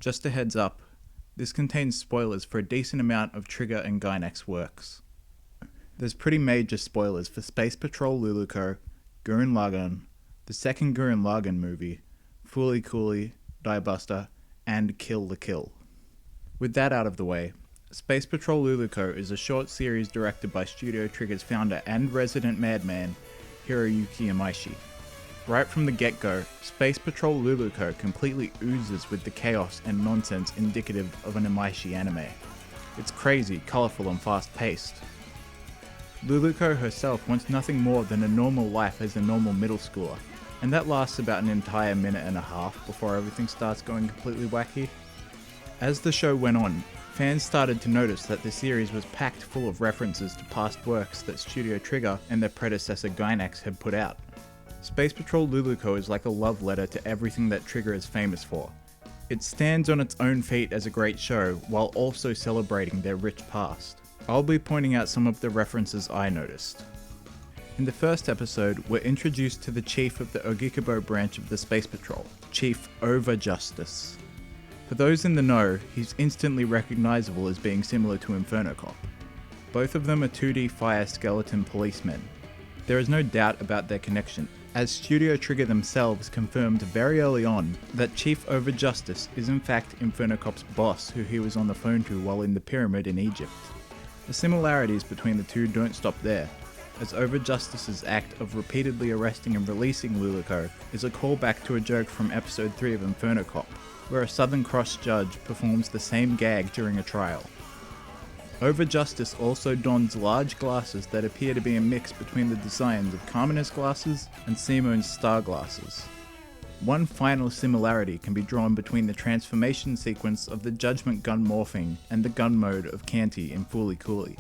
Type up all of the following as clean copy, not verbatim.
Just a heads up, this contains spoilers for a decent amount of Trigger and Gainax works. There's pretty major spoilers for Space Patrol Luluco, Gurren Lagann, the second Gurren Lagann movie, Fooly Cooly, Die Buster, and Kill the Kill. With that out of the way, Space Patrol Luluco is a short series directed by Studio Trigger's founder and resident madman, Hiroyuki Imaishi. Right from the get-go, Space Patrol Luluco completely oozes with the chaos and nonsense indicative of an Imaishi anime. It's crazy, colourful and fast-paced. Luluco herself wants nothing more than a normal life as a normal middle schooler, and that lasts about an entire minute and a half before everything starts going completely wacky. As the show went on, fans started to notice that the series was packed full of references to past works that Studio Trigger and their predecessor Gainax had put out. Space Patrol Luluco is like a love letter to everything that Trigger is famous for. It stands on its own feet as a great show while also celebrating their rich past. I'll be pointing out some of the references I noticed. In the first episode, we're introduced to the chief of the Ogikubo branch of the Space Patrol, Chief Overjustice. For those in the know, he's instantly recognizable as being similar to Inferno Cop. Both of them are 2D fire skeleton policemen. There is no doubt about their connection, as Studio Trigger themselves confirmed very early on that Chief Overjustice is in fact Inferno Cop's boss who he was on the phone to while in the pyramid in Egypt. The similarities between the two don't stop there, as Overjustice's act of repeatedly arresting and releasing Luluco is a callback to a joke from episode 3 of Inferno Cop, where a Southern Cross judge performs the same gag during a trial. Overjustice also dons large glasses that appear to be a mix between the designs of Carmener's glasses and Simone's star glasses. One final similarity can be drawn between the transformation sequence of the Judgment Gun morphing and the gun mode of Canty in Fooly Cooly.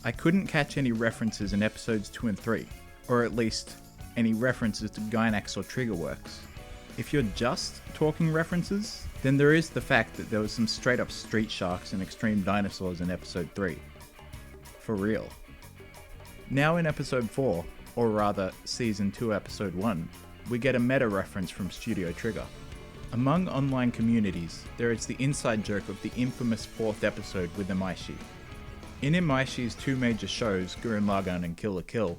I couldn't catch any references in episodes 2 and 3, or at least any references to Gainax or Trigger works. If you're just talking references, then there is the fact that there was some straight up street sharks and extreme dinosaurs in episode 3. For real. Now in episode 4, or rather season 2 episode 1, we get a meta reference from Studio Trigger. Among online communities, there is the inside joke of the infamous 4th episode with Imaishi. In Imaishi's two major shows, Gurren Lagann and Kill la Kill,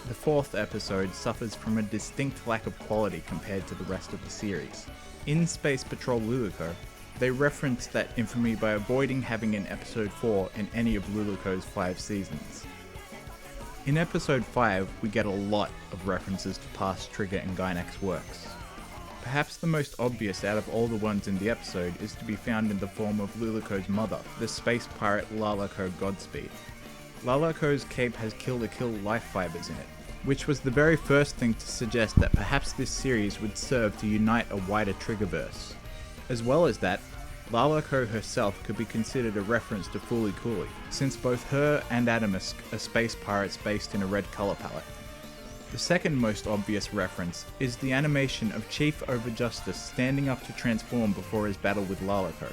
the 4th episode suffers from a distinct lack of quality compared to the rest of the series. In Space Patrol Luluco, they reference that infamy by avoiding having an episode 4 in any of Luluco's 5 seasons. In episode 5, we get a lot of references to past Trigger and Gainax works. Perhaps the most obvious out of all the ones in the episode is to be found in the form of Luluco's mother, the space pirate Luluco Godspeed. Luluco's cape has Kill la Kill life fibers in it, which was the very first thing to suggest that perhaps this series would serve to unite a wider Triggerverse. As well as that, Luluco herself could be considered a reference to Fooly Cooly, since both her and Adamus are space pirates based in a red colour palette. The second most obvious reference is the animation of Chief Overjustice standing up to transform before his battle with Luluco.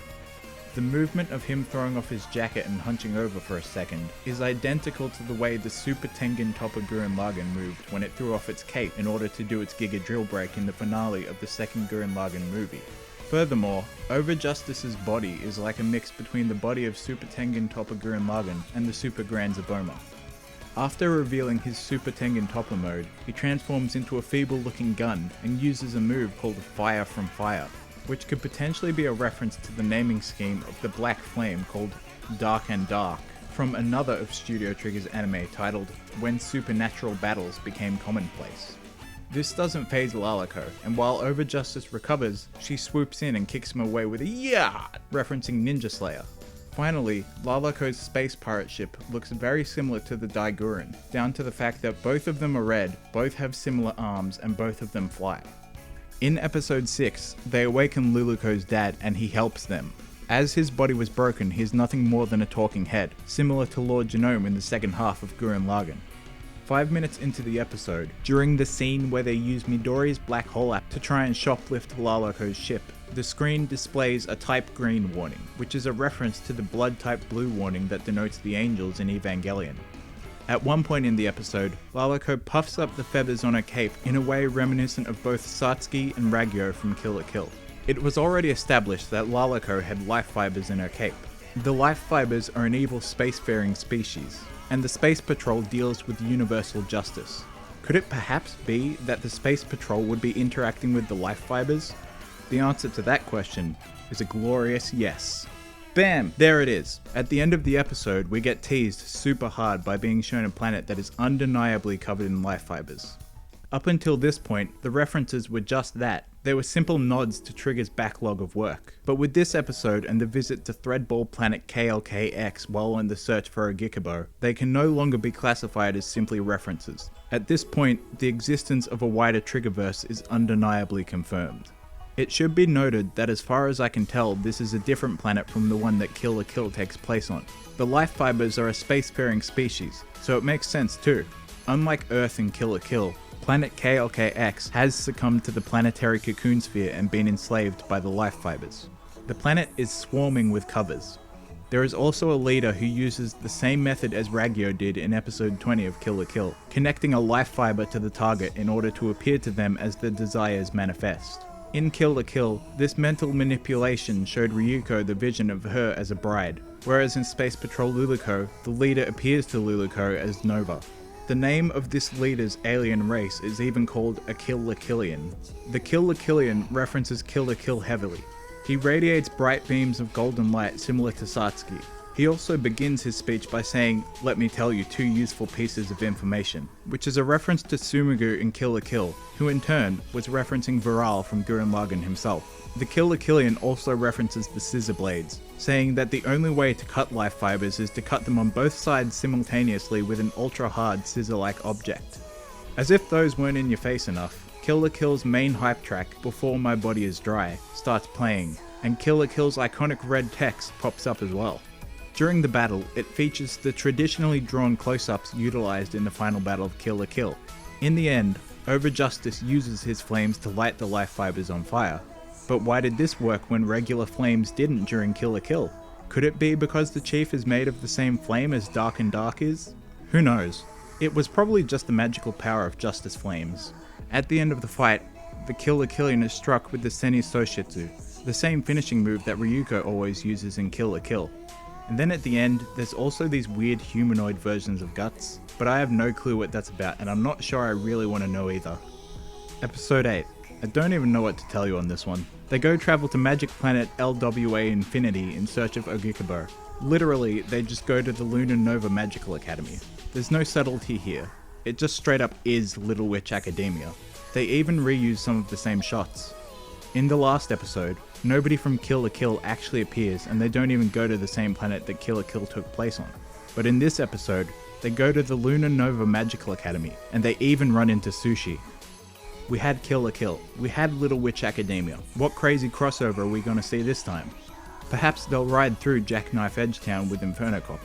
The movement of him throwing off his jacket and hunching over for a second is identical to the way the Super Tengen Toppa Gurren Lagann moved when it threw off its cape in order to do its Giga Drill break in the finale of the second Gurren Lagann movie. Furthermore, Overjustice's body is like a mix between the body of Super Tengen Toppa Gurren Lagann and the Super Grand Zaboma. After revealing his Super Tengen Toppa mode, he transforms into a feeble-looking gun and uses a move called Fire from Fire, which could potentially be a reference to the naming scheme of the black flame called Dark and Dark, from another of Studio Trigger's anime titled When Supernatural Battles Became Commonplace. This doesn't faze Luluco, and while Overjustice recovers, she swoops in and kicks him away with a "Yeah!" referencing Ninja Slayer. Finally, Luluco's space pirate ship looks very similar to the Daiguren, down to the fact that both of them are red, both have similar arms, and both of them fly. In episode 6, they awaken Luluco's dad and he helps them. As his body was broken, he's nothing more than a talking head, similar to Lord Genome in the second half of Gurren Lagann. 5 minutes into the episode, during the scene where they use Midori's black hole app to try and shoplift Luluco's ship, the screen displays a type green warning, which is a reference to the blood type blue warning that denotes the angels in Evangelion. At one point in the episode, Luluco puffs up the feathers on her cape in a way reminiscent of both Satsuki and Ragyo from Kill la Kill. It was already established that Luluco had life fibers in her cape. The life fibers are an evil spacefaring species, and the Space Patrol deals with universal justice. Could it perhaps be that the Space Patrol would be interacting with the life fibers? The answer to that question is a glorious yes. Bam! There it is. At the end of the episode, we get teased super hard by being shown a planet that is undeniably covered in life fibers. Up until this point, the references were just that. They were simple nods to Trigger's backlog of work. But with this episode and the visit to Threadball planet KLKX while on the search for a Gikubo, they can no longer be classified as simply references. At this point, the existence of a wider Triggerverse is undeniably confirmed. It should be noted that as far as I can tell, this is a different planet from the one that Kill la Kill takes place on. The life fibers are a spacefaring species, so it makes sense too. Unlike Earth and Kill la Kill, planet KLKX has succumbed to the planetary cocoon sphere and been enslaved by the life fibers. The planet is swarming with covers. There is also a leader who uses the same method as Raggyo did in episode 20 of Kill la Kill, connecting a life fiber to the target in order to appear to them as their desires manifest. In Kill la Kill, this mental manipulation showed Ryuko the vision of her as a bride, whereas in Space Patrol Luluco, the leader appears to Luluco as Nova. The name of this leader's alien race is even called a Kill la Killian. The Kill la Killian references Kill la Kill heavily. He radiates bright beams of golden light similar to Satsuki. He also begins his speech by saying, "Let me tell you 2 useful pieces of information," which is a reference to Sumigu in Kill la Kill, who in turn was referencing Viral from Gurren Lagann himself. The Kill la Killian also references the scissor blades, saying that the only way to cut life fibers is to cut them on both sides simultaneously with an ultra-hard scissor-like object. As if those weren't in your face enough, Kill la Kill's main hype track, Before My Body Is Dry, starts playing, and Kill la Kill's iconic red text pops up as well. During the battle, it features the traditionally drawn close-ups utilized in the final battle of Kill la Kill. In the end, Over-Justice uses his flames to light the life fibers on fire. But why did this work when regular flames didn't during Kill la Kill? Could it be because the chief is made of the same flame as Dark and Dark is? Who knows? It was probably just the magical power of Justice flames. At the end of the fight, the Kill la Killian is struck with the Seni Soshitsu, the same finishing move that Ryuko always uses in Kill la Kill. And then at the end, there's also these weird humanoid versions of Guts, but I have no clue what that's about and I'm not sure I really want to know either. Episode 8. I don't even know what to tell you on this one. They go travel to magic planet LWA Infinity in search of Ogikubo. Literally, they just go to the Lunar Nova Magical Academy. There's no subtlety here. It just straight up is Little Witch Academia. They even reuse some of the same shots. In the last episode, nobody from Kill la Kill actually appears and they don't even go to the same planet that Kill la Kill took place on. But in this episode, they go to the Lunar Nova Magical Academy and they even run into Sushi. We had Kill la Kill, we had Little Witch Academia. What crazy crossover are we gonna see this time? Perhaps they'll ride through Jackknife Edgetown with Inferno Cop,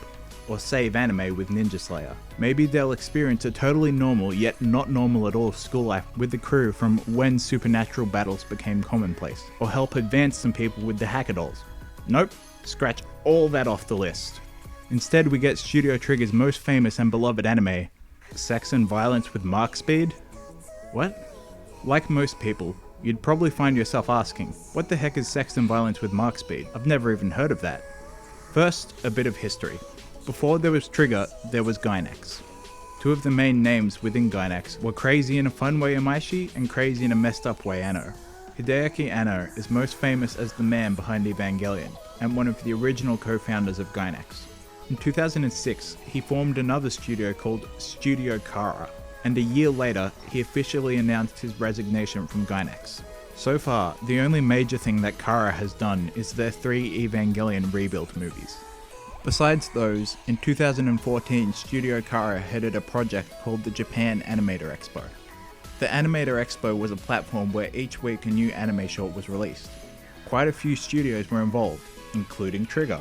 or save anime with Ninja Slayer. Maybe they'll experience a totally normal yet not normal at all school life with the crew from when supernatural battles became commonplace, or help advance some people with the hacker dolls. Nope, scratch all that off the list. Instead we get Studio Trigger's most famous and beloved anime, Sex and Violence with Mark Speed? What? Like most people, you'd probably find yourself asking, what the heck is Sex and Violence with Mark Speed? I've never even heard of that. First, a bit of history. Before there was Trigger, there was Gainax. 2 of the main names within Gainax were Crazy in a Fun Way Imaishi and Crazy in a Messed Up Way Anno. Hideaki Anno is most famous as the man behind Evangelion, and one of the original co-founders of Gainax. In 2006, he formed another studio called Studio Kara, and a year later, he officially announced his resignation from Gainax. So far, the only major thing that Kara has done is their 3 Evangelion rebuild movies. Besides those, in 2014 Studio Kara headed a project called the Japan Animator Expo. The Animator Expo was a platform where each week a new anime short was released. Quite a few studios were involved, including Trigger.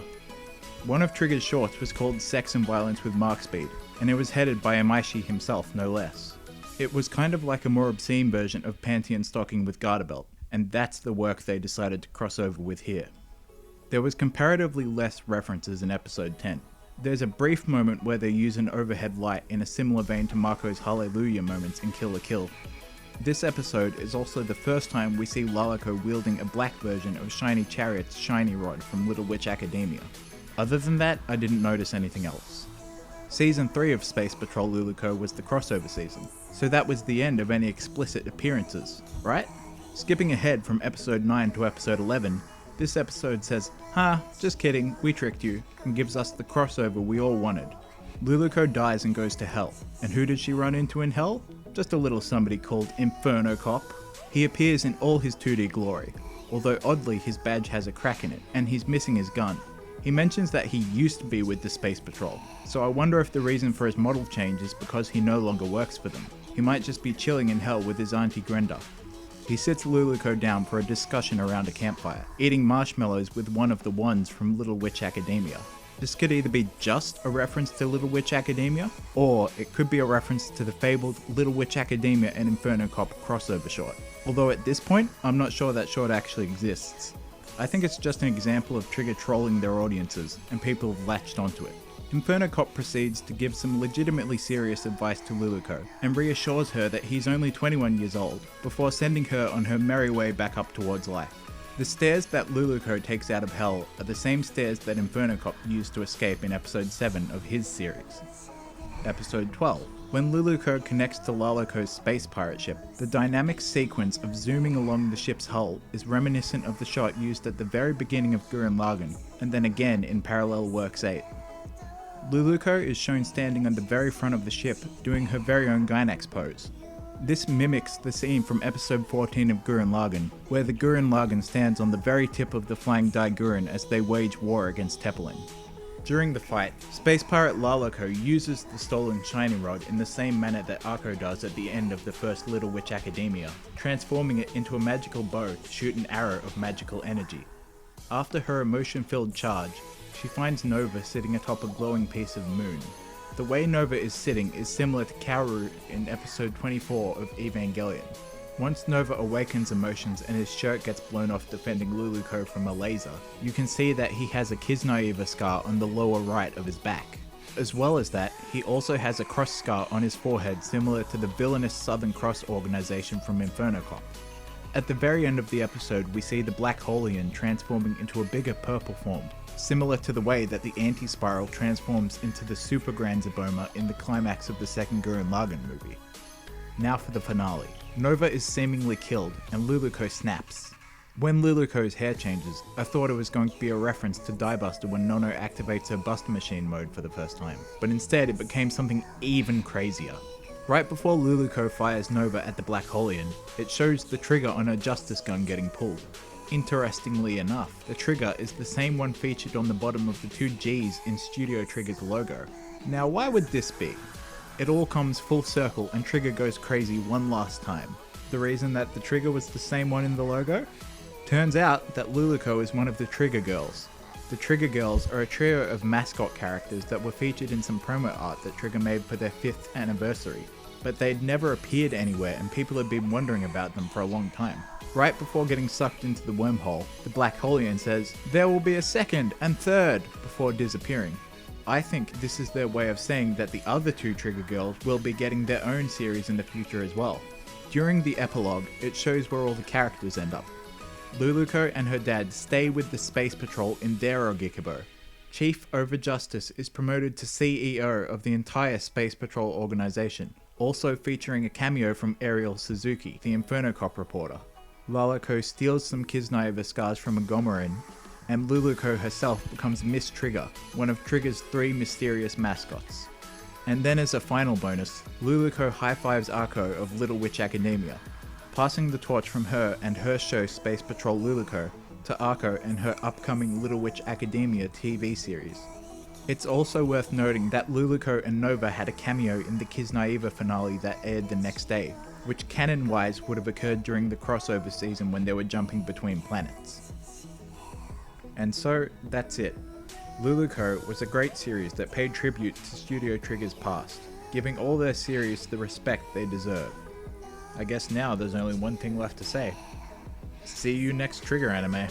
One of Trigger's shorts was called Sex and Violence with Mark Speed, and it was headed by Imaishi himself, no less. It was kind of like a more obscene version of Pantheon Stocking with Garter Belt, and that's the work they decided to cross over with here. There was comparatively less references in episode 10. There's a brief moment where they use an overhead light in a similar vein to Mako's Hallelujah moments in Kill la Kill. This episode is also the first time we see Luluco wielding a black version of Shiny Chariot's shiny rod from Little Witch Academia. Other than that, I didn't notice anything else. Season 3 of Space Patrol Luluco was the crossover season, so that was the end of any explicit appearances, right? Skipping ahead from episode 9 to episode 11, this episode says, just kidding, we tricked you, and gives us the crossover we all wanted. Luluco dies and goes to hell, and who did she run into in hell? Just a little somebody called Inferno Cop. He appears in all his 2D glory, although oddly his badge has a crack in it, and he's missing his gun. He mentions that he used to be with the Space Patrol, so I wonder if the reason for his model change is because he no longer works for them. He might just be chilling in hell with his Auntie Grenda. He sits Luluco down for a discussion around a campfire, eating marshmallows with one of the ones from Little Witch Academia. This could either be just a reference to Little Witch Academia, or it could be a reference to the fabled Little Witch Academia and Inferno Cop crossover short. Although at this point, I'm not sure that short actually exists. I think it's just an example of Trigger trolling their audiences, and people have latched onto it. Inferno Cop proceeds to give some legitimately serious advice to Luluco, and reassures her that he's only 21 years old, before sending her on her merry way back up towards life. The stairs that Luluco takes out of hell are the same stairs that Inferno Cop used to escape in episode 7 of his series. Episode 12. When Luluco connects to Luluco's space pirate ship, the dynamic sequence of zooming along the ship's hull is reminiscent of the shot used at the very beginning of Gurren Lagann, and then again in Parallel Works 8. Luluco is shown standing on the very front of the ship, doing her very own Gainax pose. This mimics the scene from episode 14 of Gurren Lagann, where the Gurren Lagann stands on the very tip of the flying Daiguren as they wage war against Teppelin. During the fight, Space Pirate Luluco uses the stolen shiny rod in the same manner that Akko does at the end of the first Little Witch Academia, transforming it into a magical bow to shoot an arrow of magical energy. After her emotion-filled charge, she finds Nova sitting atop a glowing piece of moon. The way Nova is sitting is similar to Kaoru in episode 24 of Evangelion. Once Nova awakens emotions and his shirt gets blown off defending Luluco from a laser, you can see that he has a Kisnaiva scar on the lower right of his back. As well as that, he also has a cross scar on his forehead similar to the villainous Southern Cross organization from Inferno Cop. At the very end of the episode, we see the Black Holian transforming into a bigger purple form, similar to the way that the Anti-Spiral transforms into the Super Grand Zaboma in the climax of the second Gurren Lagann movie. Now for the finale. Nova is seemingly killed, and Luluco snaps. When Luluco's hair changes, I thought it was going to be a reference to Diebuster when Nono activates her Buster Machine mode for the first time, but instead it became something even crazier. Right before Luluco fires Nova at the Black Holian, it shows the trigger on her Justice gun getting pulled. Interestingly enough, the trigger is the same one featured on the bottom of the two G's in Studio Trigger's logo. Now why would this be? It all comes full circle and Trigger goes crazy one last time. The reason that the trigger was the same one in the logo? Turns out that Luluco is one of the Trigger Girls. The Trigger Girls are a trio of mascot characters that were featured in some promo art that Trigger made for their 5th anniversary, but they'd never appeared anywhere and people had been wondering about them for a long time. Right before getting sucked into the wormhole, the Black Holian says, "There will be a second and third," before disappearing. I think this is their way of saying that the other two Trigger Girls will be getting their own series in the future as well. During the epilogue, it shows where all the characters end up. Luluco and her dad stay with the Space Patrol in their Ogikibo. Chief over Justice is promoted to CEO of the entire Space Patrol organization, also featuring a cameo from Ariel Suzuki, the Inferno Cop reporter. Luluco steals some Kisnaiva scars from a Gomerin, and Luluco herself becomes Miss Trigger, one of Trigger's 3 mysterious mascots. And then as a final bonus, Luluco high-fives Akko of Little Witch Academia, passing the torch from her and her show Space Patrol Luluco to Akko and her upcoming Little Witch Academia TV series. It's also worth noting that Luluco and Nova had a cameo in the Kisnaiva finale that aired the next day, which canon-wise would have occurred during the crossover season when they were jumping between planets. And so, that's it. Luluco was a great series that paid tribute to Studio Trigger's past, giving all their series the respect they deserve. I guess now there's only one thing left to say. See you next Trigger anime.